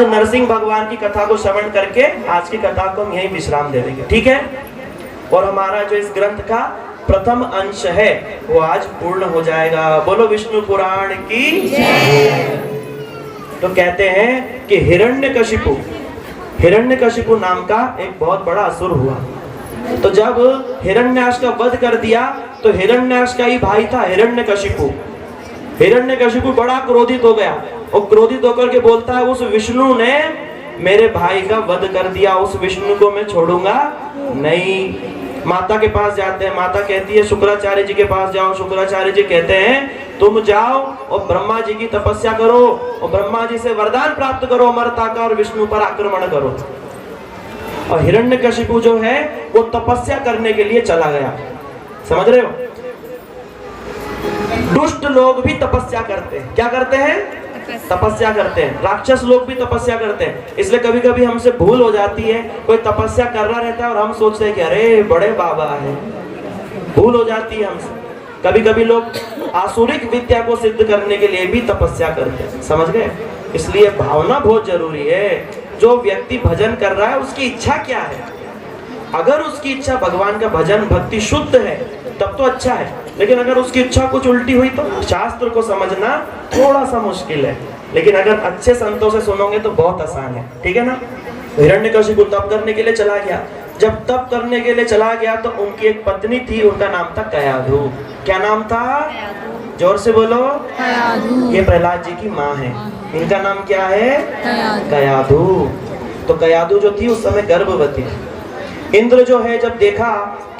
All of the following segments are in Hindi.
नरसिंह भगवान की कथा को श्रवण करके आज की कथा को हम यहीं विश्राम दे देंगे, ठीक है। और हमारा जो इस ग्रंथ का प्रथम अंश है वो आज पूर्ण हो जाएगा। बोलो विष्णु पुराण की जय। तो कहते हैं कि हिरण्यकशिपु नाम का एक बहुत बड़ा असुर हुआ। तो जब हिरण्याक्ष का वध कर दिया तो हिरण्याक्ष का ही भाई था हिरण्यकशिपु। हिरण्यकशिपु बड़ा क्रोधित हो गया और क्रोधित होकर के बोलता है, उस विष्णु ने मेरे भाई का वध कर दिया, उस विष्णु को मैं छोड़ूंगा नहीं। माता के पास जाते हैं, माता कहती है शुक्राचार्य जी के पास जाओ। शुक्राचार्य जी कहते हैं तुम जाओ और ब्रह्मा जी की तपस्या करो और ब्रह्मा जी से वरदान प्राप्त करो अमरता का और विष्णु पर आक्रमण करो। और हिरण्यकशिपु जो है वो तपस्या करने के लिए चला गया। समझ रहे हो? दुष्ट लोग भी तपस्या करते हैं। क्या करते हैं? तपस्या करते हैं। राक्षस लोग भी तपस्या करते हैं। इसलिए कभी कभी हमसे भूल हो जाती है, कोई तपस्या कर रहा रहता है और हम सोचते हैं कि अरे बड़े बाबा है। भूल हो जाती है हमसे। कभी कभी लोग आसुरिक विद्या को सिद्ध करने के लिए भी तपस्या करते हैं। समझ गए? इसलिए भावना बहुत जरूरी है। जो व्यक्ति भजन कर रहा है उसकी इच्छा क्या है? अगर उसकी इच्छा भगवान का भजन भक्ति शुद्ध है तब तो अच्छा है, लेकिन अगर उसकी इच्छा कुछ उल्टी हुई तो शास्त्र को समझना थोड़ा सा मुश्किल है, लेकिन अगर अच्छे संतों से सुनोगे तो बहुत आसान है, ठीक है ना। हिरण्यकशिपु तप करने के लिए चला गया। जब तप करने के लिए चला गया तो उनकी एक पत्नी थी, उनका नाम था कयाधु। क्या नाम था? जोर से बोलो। ये प्रहलाद जी की माँ है। इनका नाम क्या है? कयाधु। तो कयाधु जो थी उस समय गर्भवती थी। इंद्र जो है जब देखा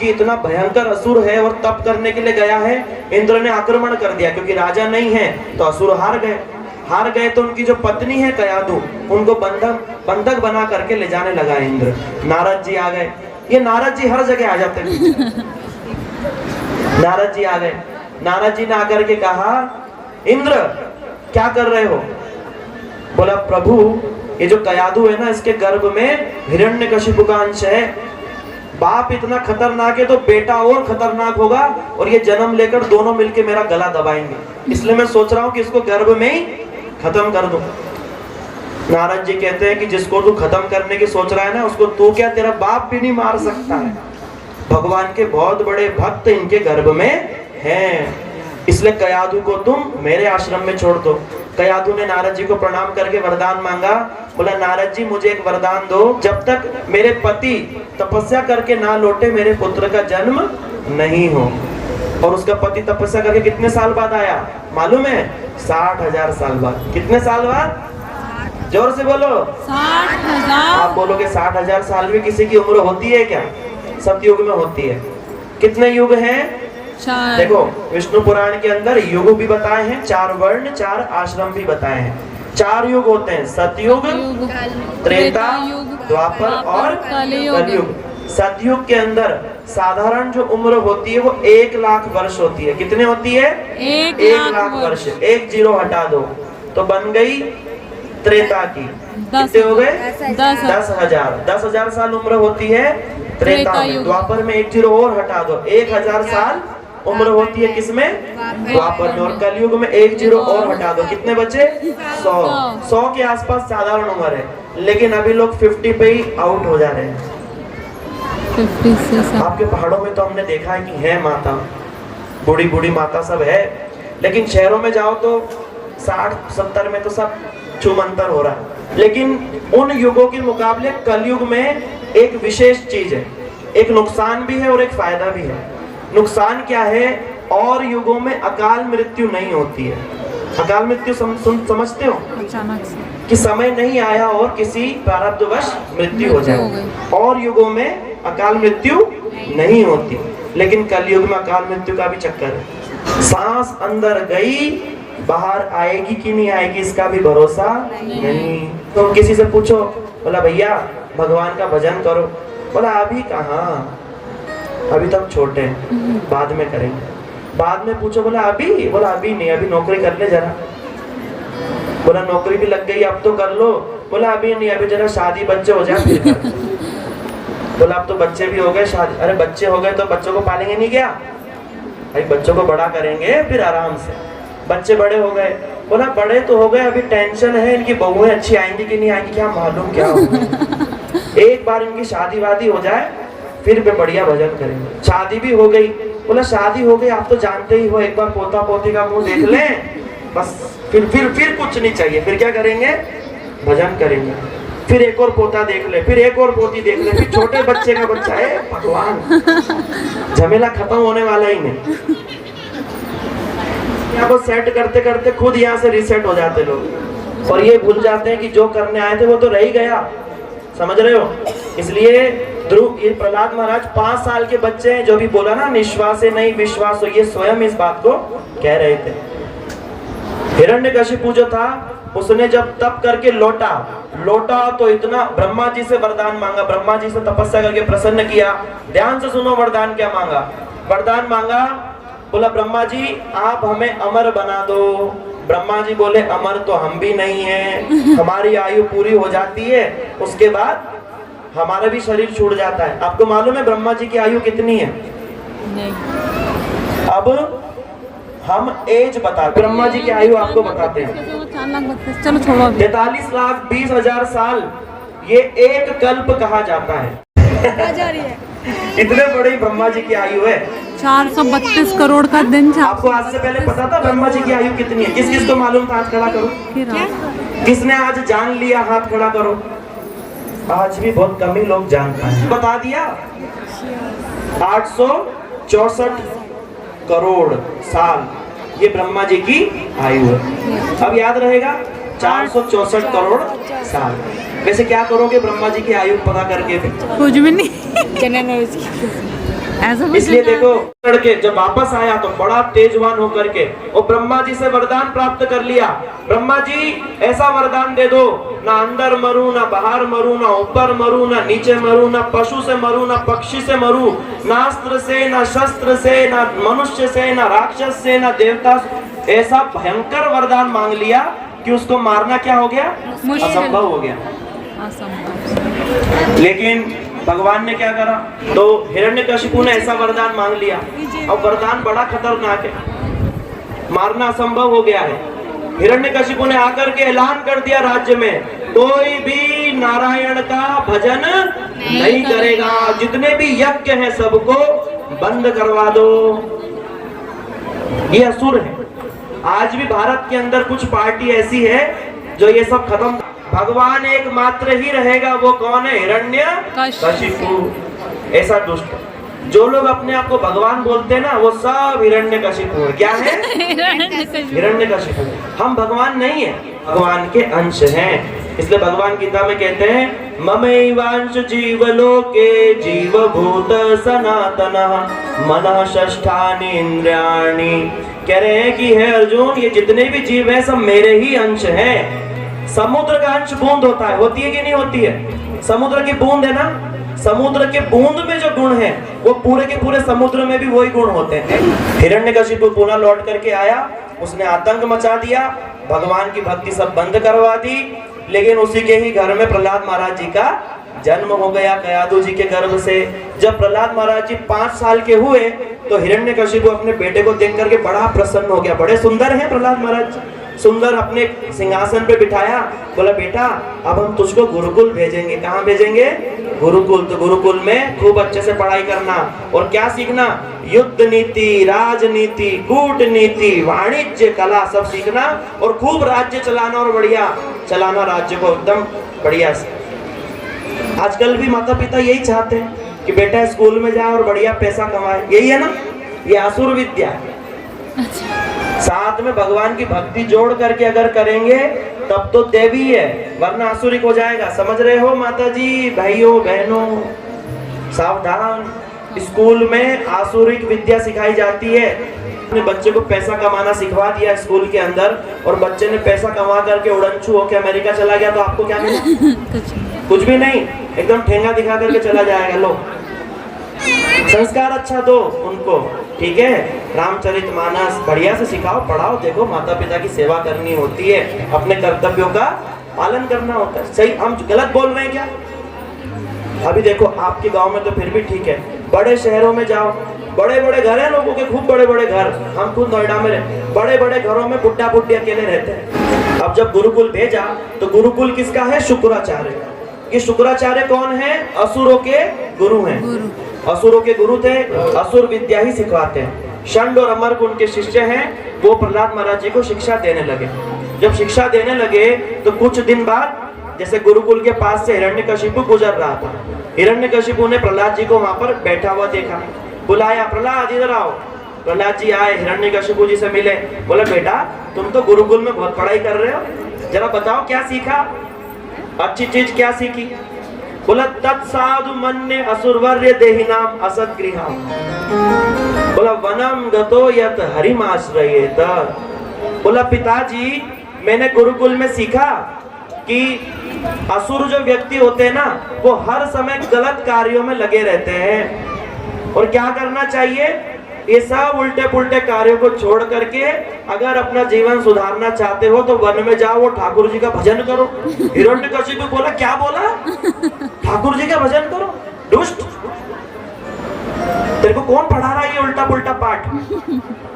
कि इतना भयंकर असुर है और तप करने के लिए गया है, इंद्र ने आक्रमण कर दिया। क्योंकि राजा नहीं है तो असुर हार गए। तो उनकी जो पत्नी है कयाधु, उनको बंधक बना करके ले जाने लगा इंद्र। नारद जी आ गए। ये नारद जी हर जगह आ जाते हैं। नारद जी आ गए। नारद जी ने आकर के कहा, इंद्र क्या कर रहे हो? बोला प्रभु ये जो कयाधु है ना, इसके गर्भ में हिरण्यकशिपु का अंश है। बाप इतना खतरनाक है तो बेटा और खतरनाक होगा और ये जन्म लेकर दोनों मिलके मेरा गला दबाएंगे। इसलिए मैं सोच रहा हूँ कि इसको गर्भ में ही खत्म कर दूं। नारद जी कहते हैं कि जिसको तू खत्म करने की सोच रहा है ना, उसको तू क्या तेरा बाप भी नहीं मार सकता है। भगवान के बहुत बड़े भक्त इनके गर्भ में हैं। इसलिए कयाधु को तुम मेरे आश्रम में छोड़ दो। कयाधु ने नारद जी को प्रणाम करके वरदान मांगा। बोला नारद जी मुझे एक वरदान दो, जब तक मेरे पति तपस्या करके ना लौटे मेरे पुत्र का जन्म नहीं हो। और उसका पति तपस्या करके कितने साल बाद आया मालूम है? 60,000 साल बाद। कितने साल बाद? जोर से बोलो। 60,000। आप बोलोगे 60,000 साल में किसी की उम्र होती है क्या? सतयुग में होती है। कितने युग हैं? देखो विष्णु पुराण के अंदर युग भी बताए हैं, 4 वर्ण 4 आश्रम भी बताए हैं। 4 युग होते हैं, सतयुग, त्रेता, द्वापर और कलयुग। सतयुग के अंदर साधारण जो उम्र होती है वो 1 लाख वर्ष होती है। कितने होती है? 1 लाख वर्ष। 1 0 हटा दो तो बन गई त्रेता की। कितने हो गए? 10,000। 10,000 साल उम्र होती है त्रेता में। द्वापर में 1 0 और हटा दो, 1,000 साल उम्र होती है किसमें? द्वापर में। और कलयुग में 1 0 और हटा दो, कितने बचे? 100 के आसपास साधारण उम्र है, लेकिन अभी लोग 50 पे ही आउट हो जा रहे हैं। 50 से आपके पहाड़ों में तो हमने देखा है कि है माता, बूढ़ी बूढ़ी माता सब है, लेकिन शहरों में जाओ तो 60-70 में तो सब छूमंतर हो रहा है। लेकिन उन युगों के मुकाबले कलयुग में एक विशेष चीज है, एक नुकसान भी है और एक फायदा भी है। नुकसान क्या है? और युगों में अकाल मृत्यु नहीं होती है। अकाल मृत्यु समझते हो? अचानक से कि समय नहीं आया और किसी प्रारब्धवश मृत्यु हो जाए। और युगों में अकाल मृत्यु नहीं होती, लेकिन कलयुग में अकाल मृत्यु का भी चक्कर है। सांस अंदर गई, बाहर आएगी कि नहीं आएगी इसका भी भरोसा नहीं। तो किसी से पूछो, बोला भैया भगवान का भजन करो। बोला अभी कहाँ, अभी तक छोटे हैं, बाद में करेंगे। बाद में पूछो, बोला अभी? बोला अभी नहीं, अभी नौकरी कर ले जरा। बोला नौकरी भी लग गई अब तो कर लो। बोला अभी नहीं, अभी जरा शादी बच्चे हो जाए फिर कर। बोला अब तो बच्चे भी हो गए, शादी। अरे बच्चे हो गए तो बच्चों को पालेंगे नहीं क्या? भाई बच्चों को बड़ा करेंगे फिर आराम से। बच्चे बड़े हो गए, बोला बड़े तो हो गए, अभी टेंशन है इनकी बहुएं अच्छी आएंगी कि नहीं आएंगी, क्या मालूम क्या होगा। एक बार इनकी शादी वादी हो जाए फिर भी बढ़िया भजन करेंगे। शादी भी हो गई, बोला शादी हो गई, आप तो जानते ही हो, एक बार पोता पोती का मुंह देख लें बस, फिर कुछ नहीं चाहिए, फिर क्या करेंगे, भजन करेंगे। फिर एक और पोता देख ले, फिर एक और पोती देख ले, फिर छोटे बच्चे का बच्चा है, भगवान झमेला खत्म होने वाला ही नहीं। यहाँ को सेट करते करते खुद यहाँ से रिसेट हो जाते लोग, और ये भूल जाते हैं कि जो करने आए थे वो तो रह ही गया, समझ रहे हो। इसलिए ध्रुव, ये प्रहलाद महाराज 5 साल के बच्चे हैं, जो भी बोला ना निश्वास से नहीं विश्वास हो, ये स्वयं इस बात को कह रहे थे। हिरण्यकशिपु जो था, उसने जब तप करके लौटा तो इतना, ब्रह्मा जी से वरदान मांगा, ब्रह्मा जी से तपस्या करके प्रसन्न किया। ध्यान से सुनो वरदान क्या मांगा। वरदान मांगा, बोला ब्रह्मा जी आप हमें अमर बना दो। ब्रह्मा जी बोले अमर तो हम भी नहीं हैं, हमारी आयु पूरी हो जाती है उसके बाद हमारा भी शरीर छूट जाता है। आपको मालूम है ब्रह्मा जी की आयु कितनी है? नहीं। अब हम एज बता, ब्रह्मा जी की आयु आपको बताते हैं। चलो छोड़ो, 43,20,000 साल, ये एक कल्प कहा जाता है। इतने बड़ी ब्रह्मा जी की आयु है। 432 करोड़ का दिन। आपको आज से पहले पता था ब्रह्मा जी की आयु कितनी है? किस किस को मालूम था? हाथ खड़ा करो। किसने आज जान लिया? हाथ खड़ा करो। आज भी बहुत कम ही लोग जानते हैं। बता दिया 864 करोड़ साल ये ब्रह्मा जी की आयु है। अब याद रहेगा 464 करोड़ साल। वैसे क्या करोगे ब्रह्मा जी की आयु पता करके? कुछ भी नहीं। इसलिए देखो, लड़के जब वापस आया तो बड़ा तेजवान होकर के वो ब्रह्मा जी से वरदान प्राप्त कर लिया। ब्रह्मा जी ऐसा वरदान दे दो, ना अंदर मरूं, ना बाहर मरूं, ना ऊपर मरूं, ना नीचे मरूं, ना पशु से मरूं, ना पक्षी से मरूं, ना अस्त्र से, ना शस्त्र से, ना मनुष्य से, ना राक्षस से, ना देवता से। ऐसा भयंकर वरदान मांग लिया कि उसको मारना क्या हो गया? असंभव हो गया। लेकिन भगवान ने क्या करा? तो हिरण्यकशिपु ने ऐसा वरदान मांग लिया, और वरदान बड़ा खतरनाक है, मारना असंभव हो गया है। हिरण्यकशिपु ने आकर के ऐलान कर दिया राज्य में, कोई भी नारायण का भजन नहीं करेगा, जितने भी यज्ञ हैं सबको बंद करवा दो। ये असुर है। आज भी भारत के अंदर कुछ पार्टी ऐसी है जो ये सब खत्म। भगवान एकमात्र ही रहेगा, वो कौन है? हिरण्यकशिपु। ऐसा दुष्ट जो लोग अपने आप को भगवान बोलते हैं ना, वो सब हिरण्यकशिपु है। क्या है? हिरण्यकशिपु। हम भगवान नहीं है, भगवान के अंश हैं। इसलिए भगवान गीता में कहते हैं, ममैवांश जीवलोके जीवभूत सनातनः मनः षष्ठानि इंद्रियाणि। कह रहे हैं कि हे अर्जुन, ये जितने भी जीव हैं सब मेरे ही अंश हैं। समुद्र का अंश बूंद होता है, होती है कि नहीं होती है? समुद्र की बूंद है ना, समुद्र के बूंद में जो गुण है वो पूरे के पूरे समुद्र में भी वही गुण होते हैं। हिरण्यकशिपु पुनः लौट करके आया, उसने आतंक मचा दिया, भगवान की भक्ति सब बंद करवा दी। लेकिन उसी के ही घर में प्रहलाद महाराज जी का जन्म हो गया, कयादु जी के गर्भ से। जब प्रहलाद महाराज जी 5 साल के हुए तो हिरण्यकशिपु अपने बेटे को देख करके बड़ा प्रसन्न हो गया। बड़े सुंदर हैं प्रहलाद महाराज, सुंदर, अपने सिंहासन पे बिठाया। बोला बेटा अब हम तुझको गुरुकुल भेजेंगे। कहाँ भेजेंगे? गुरुकुल। तो गुरुकुल में खूब अच्छे से पढ़ाई करना, और क्या सीखना? युद्ध नीति, राजनीति, कूटनीति, वाणिज्य, कला सब सीखना, और खूब राज्य चलाना, और बढ़िया चलाना राज्य को एकदम बढ़िया से। आजकल भी माता पिता यही चाहते हैं कि बेटा स्कूल में जाए और बढ़िया पैसा कमाए। यही है ना, ये आसुर विद्या है। साथ में भगवान की भक्ति जोड़ करके अगर करेंगे तब तो देवी है, वरना आसुरिक हो जाएगा। समझ रहे हो माता जी, भाइयों बहनों, सावधान। स्कूल में आसुरिक विद्या सिखाई जाती है। अपने बच्चे को पैसा कमाना सिखवा दिया स्कूल के अंदर, और बच्चे ने पैसा कमा करके उड़नछू होकर अमेरिका चला गया, तो आपको क्या मिला? कुछ भी नहीं, एकदम ठेंगा दिखा करके चला जाएगा। लो, संस्कार अच्छा दो उनको, ठीक है? रामचरितमानस बढ़िया से सिखाओ, पढ़ाओ। देखो माता पिता की सेवा करनी होती है, अपने कर्तव्यों का पालन करना होता है। सही, हम गलत बोल रहे हैं क्या? अभी देखो आपके गांव में तो फिर भी ठीक है, बड़े शहरों में जाओ, बड़े बड़े घर हैं लोगों के, खूब बड़े बड़े घर, हम खुद नोएडा में रहे, बड़े बड़े घरों में बुड्ढा बुड्ढी अकेले रहते हैं। अब जब गुरुकुल भेजा तो गुरुकुल किसका है? शुक्राचार्य का। ये शुक्राचार्य कौन है? असुरों के गुरु हैं। असुरों के गुरु थे, असुर विद्या ही सिखवाते हैं। षंड और अमर्क उनके शिष्य हैं। वो प्रहलाद महाराज जी को शिक्षा देने लगे। जब शिक्षा देने लगे तो कुछ दिन बाद, जैसे गुरुकुल के पास से हिरण्यकशिपु गुजर रहा था, हिरण्यकशिपु ने प्रहलाद जी को वहां पर बैठा हुआ देखा, बुलाया, प्रहलाद इधर आओ। प्रहलाद जी आए, हिरण्यकशिपु जी से मिले। बोला बेटा तुम तो गुरुकुल में बहुत पढ़ाई कर रहे हो, जरा बताओ क्या सीखा, अच्छी चीज क्या सीखी? बोला तत्साधु मन्ये असुरवर्य देहिनाम असद्गृहम्। बोला वनम गतो यत हरिमाश्रयेत। बोला पिताजी मैंने गुरुकुल में सीखा कि असुर जो व्यक्ति होते हैं ना, वो हर समय गलत कार्यों में लगे रहते हैं, और क्या करना चाहिए? ये सब उल्टे पुल्टे कार्यों को छोड़ करके अगर अपना जीवन सुधारना चाहते हो तो वन में जाओ, ठाकुर जी का भजन करो। हिरण्यकशिपु बोला क्या बोला? ठाकुर जी का भजन करो? दुष्ट, तेरे को कौन पढ़ा रहा है ये उल्टा पुल्टा पाठ?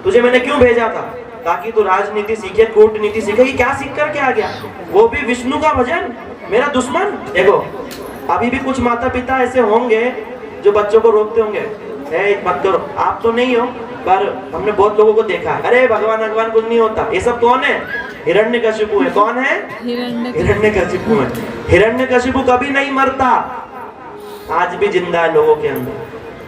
तुझे मैंने क्यों भेजा था? ताकि तू राजनीति सीखे, कूटनीति सीखे। ये क्या सीख कर के आ गया? वो भी विष्णु का भजन, मेरा दुश्मन। देखो अभी भी कुछ माता पिता ऐसे होंगे जो बच्चों को रोकते होंगे, मत करो। आप तो नहीं हो, पर हमने बहुत लोगों को देखा है, अरे भगवान भगवान कुछ नहीं होता। ये सब कौन है? हिरण्यकशिपु है। कौन है? हिरण्यकशिपु है। हिरण्यकशिपु कभी नहीं मरता, आज भी जिंदा है लोगों के अंदर।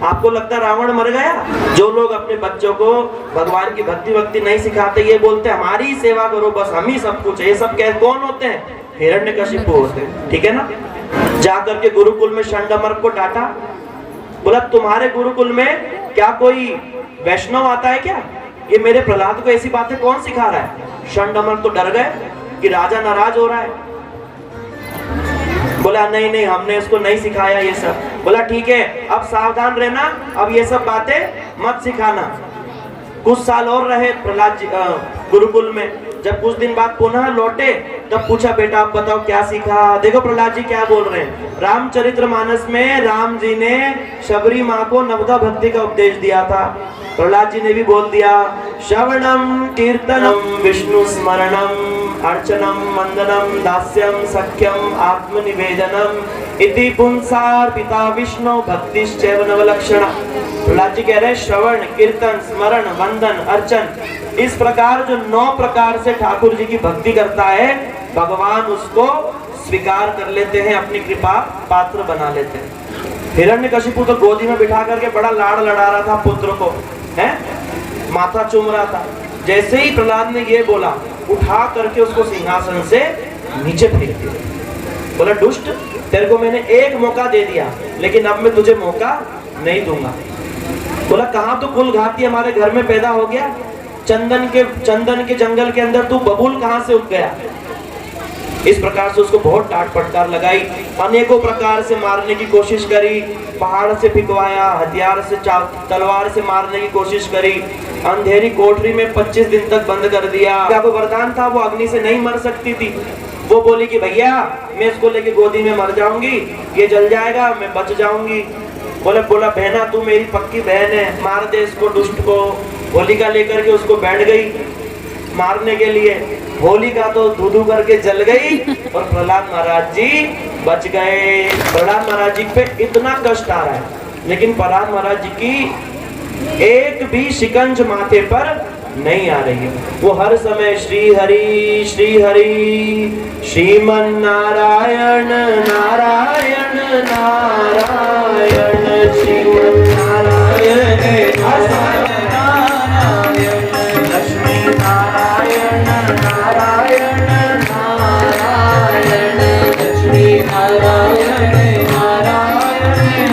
आपको लगता रावण मर गया? जो लोग अपने बच्चों को भगवान की भक्ति नहीं सिखाते, ये बोलते हैं हमारी सेवा करो बस, हम ही सब कुछ है, ये सब कौन होते हैं? हिरण्यकशिपु होते हैं। ठीक है ना? जाकर के गुरुकुल में षंडमर्क को डांटा। बोला तुम्हारे गुरुकुल में क्या कोई वैष्णव आता है क्या? ये मेरे प्रहलाद को ऐसी बातें कौन सिखा रहा है? षंडमर्क तो डर गए कि राजा नाराज हो रहा है। बोला नहीं नहीं हमने इसको नहीं सिखाया ये सब। बोला ठीक है अब सावधान रहना, अब ये सब बातें मत सिखाना। कुछ साल और रहे प्रहलाद जी गुरुकुल में। जब कुछ दिन बाद पुनः लौटे तब पूछा बेटा आप बताओ क्या सीखा? देखो प्रहलाद जी क्या बोल रहे हैं। रामचरितमानस में राम जी ने शबरी माँ को नवदा भक्ति का उपदेश दिया था। प्रहलाद जी ने भी बोल दिया श्रवणम कीर्तनम विष्णु स्मरणम अर्चनम वंदनम दास्यम सख्यम आत्मनिवेदनम इति पुंसार पिता विष्णु भक्तिश्चैव नवलक्षणा। प्रहलाद जी कह रहे हैं श्रवण कीर्तन स्मरण वंदन अर्चन, इस प्रकार जो 9 प्रकार से ठाकुर जी की भक्ति करता है, भगवान उसको स्वीकार कर लेते हैं, अपनी कृपा पात्र बना लेते हैं। हिरण्यकशिपु तो गोदी में बिठा करके बड़ा लाड़ लड़ा रहा था पुत्र को, है माथा चूम रहा था। जैसे ही प्रहलाद ने ये बोला, उठा करके उसको सिंहासन से नीचे फेंक दिया। बोला दुष्ट, तेरे को मैंने एक मौका दे दिया, लेकिन अब मैं तुझे मौका नहीं दूंगा। बोला कहाँ तो कुल घाती हमारे घर में पैदा हो गया, चंदन के जंगल के अंदर तू बबूल कहाँ से उग गया? इस प्रकार से उसको बहुत डांट फटकार लगाई, अनेकों प्रकार से मारने की कोशिश करी, पहाड़ से फिकवाया, हथियार से तलवार से मारने की कोशिश करी, अंधेरी कोठरी में 25 दिन तक बंद कर दिया। क्या वो वरदान था, वो अग्नि से नहीं मर सकती थी। वो बोली कि भैया मैं इसको लेके गोदी में मर जाऊंगी, ये जल जाएगा, मैं बच जाऊंगी। बोला बहना तू मेरी पक्की बहन है, मार दे इसको दुष्ट को। होलिका लेकर के उसको बैठ गई मारने के लिए। होलिका तो धू करके जल गई और प्रहलाद महाराज जी बच गए। प्रहलाद महाराज जी पे इतना कष्ट आ रहा है, लेकिन प्रहलाद महाराज जी की एक भी शिकंज माथे पर नहीं आ रही है। वो हर समय श्री हरि श्रीमन नारायण नारायण नारायण श्रीमन नारायण लक्ष्मी नारायण नारायण नारायण लक्ष्मी नारायण नारायण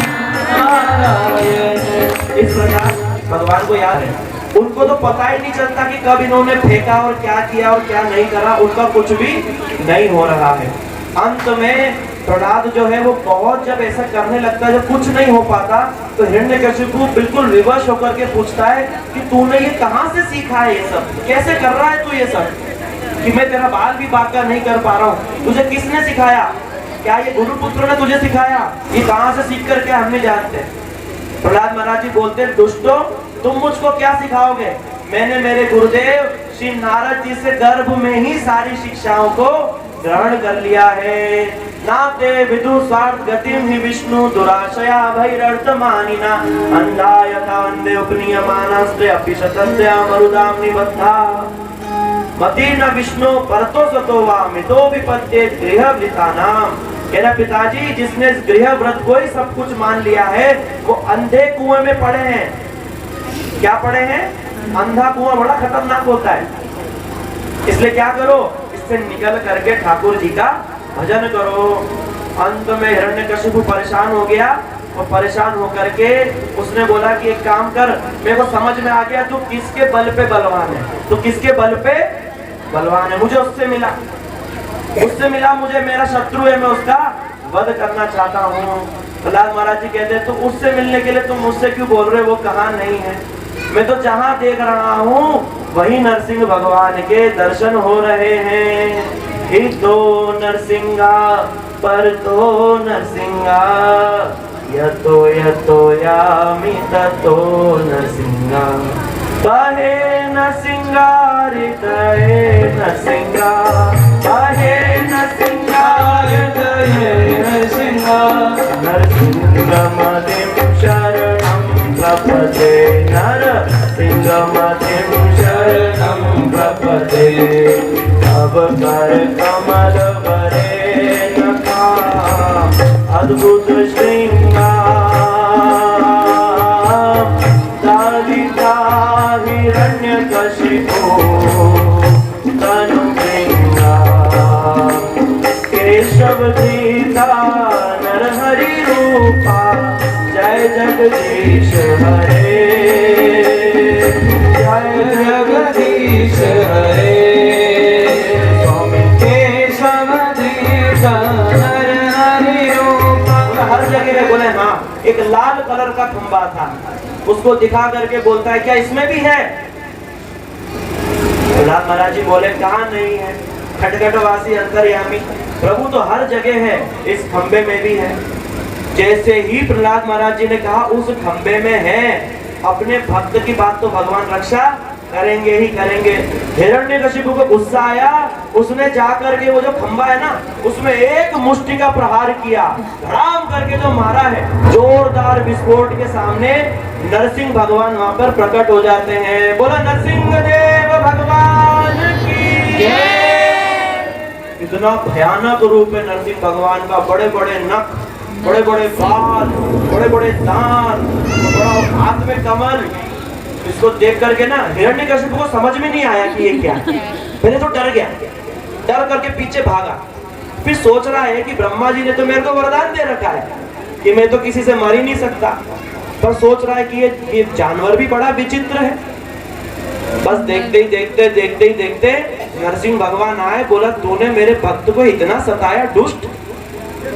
नारायण। इस प्रकार भगवान को याद है। उनको तो पता ही नहीं चलता कि कब इन्होंने फेंका और क्या किया और क्या नहीं करा, उनका कुछ भी नहीं हो रहा है। अंत में प्रहलाद जो है वो बहुत जब ऐसा करने लगता है, जब कुछ नहीं हो पाता, तो हिरण्यकशिपु बिल्कुल विवश होकर के पूछता है कि तूने ये कहाँ से सीखा है, ये सब कैसे कर रहा है तू ये सब, कि मैं तेरा बाल भी बांका नहीं कर पा रहा हूँ, तुझे किसने सिखाया? क्या ये गुरुपुत्र ने तुझे सिखाया? ये कहाँ से सीख कर के हम नहीं जानते। प्रहलाद महाराज जी बोलते हैं, दुष्टों तुम मुझको क्या सिखाओगे? मैंने मेरे गुरुदेव श्री नारद जी से गर्भ में ही सारी शिक्षाओं को ग्रहण कर लिया है। नाते विदु स्वार्थ गतिम ही विष्णु दुराशया भैरर्थमानिना अंधा यथा अंधे उपनीयमानस्ते अपि शतस्य मरुदाम निबद्धा मतीर्न विष्णु परतो सतो वा मितो विपत्ते गृह वृतानाम। मेरा पिताजी जिसने गृह व्रत को ही सब कुछ मान लिया है वो अंधे कुएं में पड़े हैं। क्या पड़े हैं? अंधा कुआं बड़ा खतरनाक होता है, इसलिए क्या करो, इससे निकल करके ठाकुर जी का भजन करो। अंत में हिरण्यकशिपु परेशान हो गया और परेशान होकर के उसने बोला कि एक काम कर, मेरे को समझ में आ गया तू किसके बल पे बलवान है, तो किसके बल पे बलवान है, मुझे उससे मिला, मुझे मेरा शत्रु है, मैं उसका वध करना चाहता हूँ। प्रहलाद महाराज जी कहते हैं तो उससे मिलने के लिए तुम मुझसे क्यों बोल रहे हो, वो कहाँ नहीं है? मैं तो जहाँ देख रहा हूँ वही नरसिंह भगवान के दर्शन हो रहे हैं। ही तो नरसिंहा पर तो नरसिंहा यतो यामि ततो नरसिंहा कहे नरसिंहा हृदय नरसिंहा कहे नरसिंहा हृदय नरसिंहा नरसिंहमतिं शरणं प्रपदे नरसिंहमतिं शरणं प्रपदे अब कर कमल वरे नखा अद्भुत श्रृंगार दादिता हिरण्यकशिपु तनु केशव धीता नरहरि रूपा जय जगदीश हरे जय जगदीश हरे हर जगह बोले। हाँ, एक लाल कलर का खंबा था, उसको दिखा करके बोलता है क्या इसमें भी है? प्रहलाद महाराज जी बोले कहाँ नहीं है, खटखटवासी अंतर्यामी प्रभु तो हर जगह है, इस खंबे में भी है। जैसे ही प्रहलाद महाराज जी ने कहा उस खंबे में है, अपने भक्त की बात तो भगवान रक्षा करेंगे ही करेंगे। हिरण्यकशिपु को गुस्सा आया, उसने जाकर के वो जो खंबा है ना उसमें एक मुष्टि का प्रहार किया, धड़ाम करके जो मारा है, जोरदार विस्फोट के सामने नरसिंह भगवान वहां पर प्रकट हो जाते हैं। बोला नरसिंह देव भगवान की जय। इतना भयानक रूप है नरसिंह भगवान का, बड़े बड़े नख, बड़े बड़े बाल, बड़े बड़े दांत, बड़ा हाथ में कमल। इसको देख करके ना हिरण्यकशिपु को समझ में नहीं आया कि ये क्या है। पहले तो डर गया, डर करके पीछे भागा, फिर सोच रहा है कि ब्रह्मा जी ने तो मेरे को वरदान दे रखा है कि मैं तो किसी से मर ही नहीं सकता, पर सोच रहा है कि ये जानवर भी बड़ा विचित्र है। बस देखते ही देखते नरसिंह भगवान आए, बोला तूने मेरे भक्त को इतना सताया दुष्ट।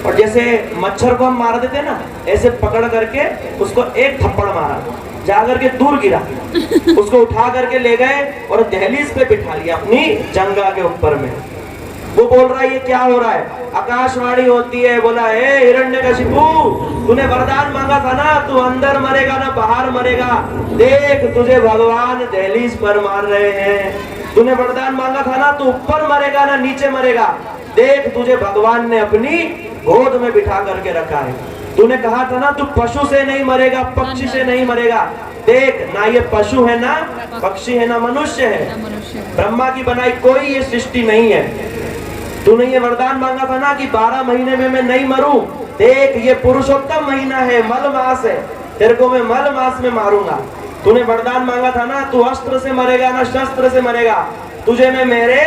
और जैसे मच्छर को हम मार देते ना, ऐसे पकड़ करके उसको एक थप्पड़ मारा, जाकर के दूर गिरा, उसको उठा करके ले गए और दहलीज पे बिठा लिया अपनी जंगा के ऊपर में। वो बोल रहा है ये क्या हो रहा है? आकाशवाणी होती है, बोला हे हिरण्यकशिपु तूने वरदान मांगा था ना, तू अंदर मरेगा ना बाहर मरेगा, देख तुझे भगवान दहलीज पर मार रहे हैं। तूने वरदान मांगा था ना, तू ऊपर मरेगा ना नीचे मरेगा, देख तुझे भगवान ने अपनी गोद में बिठा करके रखा है। तूने कहा था ना तू पशु से नहीं मरेगा, पक्षी से नहीं मरेगा, देख ना ये पशु है ना पक्षी है ना मनुष्य है, ब्रह्मा की बनाई कोई ये सृष्टि नहीं है। तूने ये वरदान मांगा था ना कि 12 महीने में मैं नहीं मरूं, देख ये पुरुषोत्तम महीना है, मल मास है, तेरे को मैं मल मास में मारूंगा। तूने वरदान मांगा था ना तू अस्त्र से मरेगा ना शस्त्र से मरेगा, तुझे मैं मेरे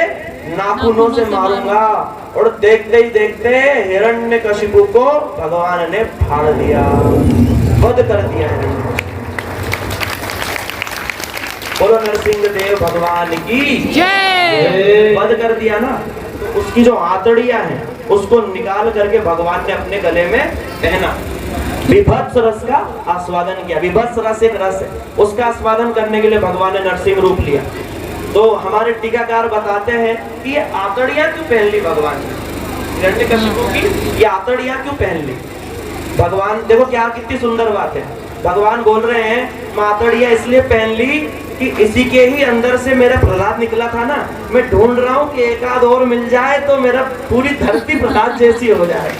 नाखूनों से मारूंगा। और देखते ही देखते हिरण्यकशिपु को भगवान ने फाड़ दिया, वध कर दिया। बोलो नरसिंह देव भगवान की जय। वध कर दिया ना, तो उसकी जो आंतड़ियां हैं उसको निकाल करके भगवान ने अपने गले में पहना, विभत्स रस का आस्वादन किया। विभत्स रस एक रस है, उसका आस्वादन करने के लिए भगवान ने नरसिंह रूप लिया। तो हमारे टीकाकार बताते हैं कि ये आंतड़ियां क्यों पहन ली भगवान ने, हिरण्यकशिपु की ये आंतड़ियां क्यों पहन ली भगवान? देखो क्या कितनी सुंदर बात है। भगवान बोल रहे हैं मातड़िया इसलिए पहन ली कि इसी के ही अंदर से मेरा प्रहलाद निकला था ना, मैं ढूंढ रहा हूँ कि एक आध और मिल जाए तो मेरा पूरी धरती प्रहलाद जैसी हो जाए।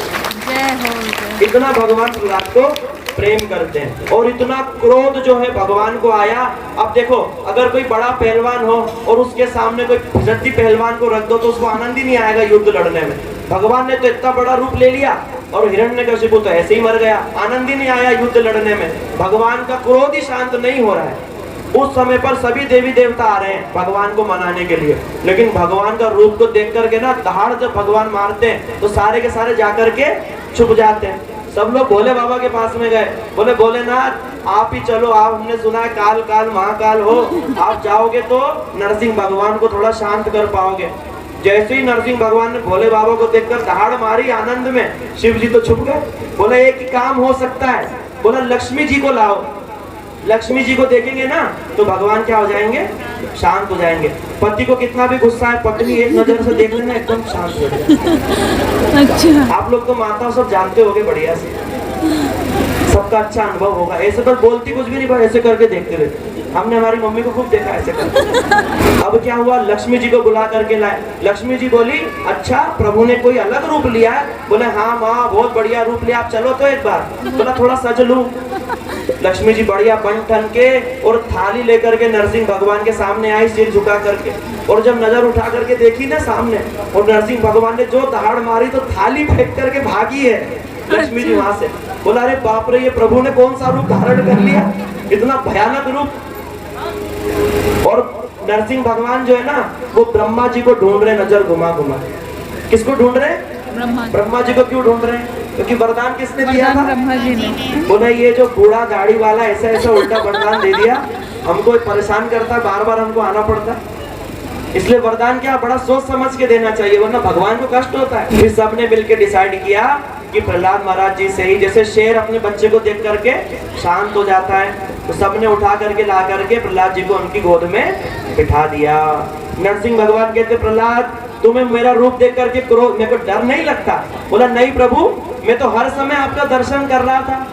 इतना भगवान प्रहलाद को प्रेम करते हैं और इतना क्रोध जो है भगवान को आया। अब देखो अगर कोई बड़ा पहलवान हो और उसके सामने कोई फिसड्डी पहलवान को रख दो तो उसको आनंद ही नहीं आएगा युद्ध लड़ने में। भगवान ने तो इतना बड़ा रूप ले लिया और हिरण्यकशिपु तो ऐसे ही मर गया, आनंद ही नहीं आया युद्ध लड़ने में। भगवान का क्रोध ही शांत नहीं हो रहा है। उस समय पर सभी देवी देवता आ रहे हैं भगवान को मनाने के लिए, लेकिन भगवान का रूप को देख करके ना दहाड़ जब भगवान मारते हैं तो सारे के सारे जाकर के छुप जाते हैं। सब लोग भोले बाबा के पास में गए, बोले भोलेनाथ आप ही चलो, आप हमने सुना है काल काल महाकाल हो, आप जाओगे तो नरसिंह भगवान को थोड़ा शांत कर पाओगे। जैसे ही नरसिंह भगवान ने भोले बाबा को देखकर दहाड़ मारी आनंद में, शिव जी तो छुप गए। बोला एक ही काम हो सकता है, बोला लक्ष्मी जी को लाओ, लक्ष्मी जी को देखेंगे ना तो भगवान क्या हो जाएंगे, शांत हो जाएंगे। पति को कितना भी गुस्सा है, पत्नी एक नजर से देख लेना एकदम शांत हो जाएगी। अच्छा, आप लोग तो माता सब जानते होगे बढ़िया से, सबका अच्छा अनुभव होगा। ऐसे तो बोलती कुछ भी नहीं, पर ऐसे करके देखते रहते। हमने हमारी मम्मी को खूब देखा ऐसे करके। अब क्या हुआ, लक्ष्मी जी को बुला करके लाए। लक्ष्मी जी बोली अच्छा प्रभु ने कोई अलग रूप लिया है? बोले हाँ माँ बहुत बढ़िया रूप लिया, आप चलो तो एक बार। बोला थोड़ा सज लूं। लक्ष्मी जी बढ़िया बन ठन के और थाली लेकर के नरसिंह भगवान के सामने आई सिर झुका करके, और जब नजर उठा करके देखी ना सामने और नरसिंह भगवान ने जो दहाड़ मारी तो थाली फेंक करके भागी है लक्ष्मी जी वहां से। बोला अरे बाप रे ये प्रभु ने कौन सा रूप धारण कर लिया, इतना भयानक रूप। और नरसिंह भगवान जो है ना वो ब्रह्मा जी को ढूंढ रहे नजर घुमा घुमा। किसको ढूंढ रहे? ब्रह्मा जी को। क्यों ढूंढ रहे हैं? क्योंकि वरदान किसने दिया था? ब्रह्मा जी ने। बोला ये जो बूढ़ा गाड़ी वाला ऐसा ऐसा उल्टा वरदान दे दिया, हमको परेशान करता है, बार बार हमको आना पड़ता है। इसलिए वरदान क्या बड़ा सोच समझ के देना चाहिए, वरना भगवान को कष्ट होता है। फिर सबने मिलकर डिसाइड किया कि प्रहलाद महाराज जी से ही, जैसे शेर अपने बच्चे को देख करके शांत हो जाता है, तो सबने उठा करके ला करके प्रहलाद जी को उनकी गोद में बिठा दिया। नरसिंह भगवान कहते प्रहलाद तुम्हें मेरा रूप देख करके क्रोध, मेरे को डर नहीं लगता? बोला नहीं प्रभु मैं तो हर समय आपका दर्शन कर रहा था।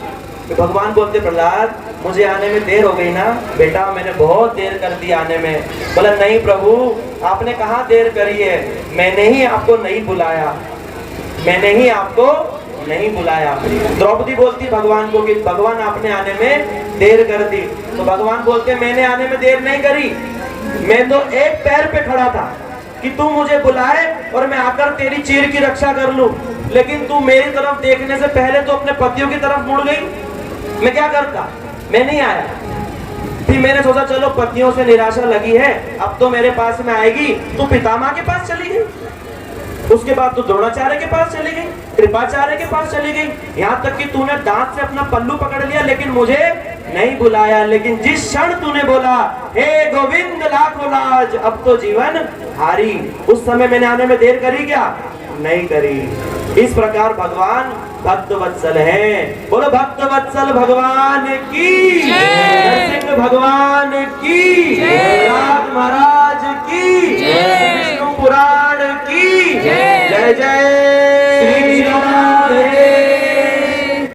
तो भगवान बोलते प्रहलाद मुझे आने में देर हो गई ना बेटा, मैंने बहुत देर कर दी आने में। बोला नहीं प्रभु आपने कहाँ देर करी है, मैंने ही आपको नहीं बुलाया, मैंने ही आपको नहीं बुलाया। द्रौपदी बोलती भगवान को कि भगवान आपने आने में देर कर दी, तो भगवान बोलते मैंने आने में देर नहीं करी, मैं तो एक पैर पे खड़ा था कि तू मुझे बुलाए और मैं आकर तेरी चीर की रक्षा कर लूं, लेकिन तू मेरी तरफ देखने से पहले तो अपने पतियों की तरफ मुड़ गई। मैं क्या करता, मैं नहीं आया। फिर मैंने सोचा चलो पतियों से निराशा लगी है, अब तो मेरे पास में आएगी, तू पितामह के पास चली गई, उसके बाद तू द्रोणाचार्य के पास चली गई, कृपाचार्य के पास चली गई, यहाँ तक कि तूने दांत से अपना पल्लू पकड़ लिया लेकिन मुझे नहीं बुलाया। लेकिन जिस क्षण तूने बोला हे गोविंद लाखों लाज अब तो जीवन हारी, उस समय मैंने आने में देर करी क्या? नहीं करी। इस प्रकार भगवान भक्त वत्सल है। बोलो भक्त वत्सल भगवान की, नरसिंह भगवान की, प्रहलाद महाराज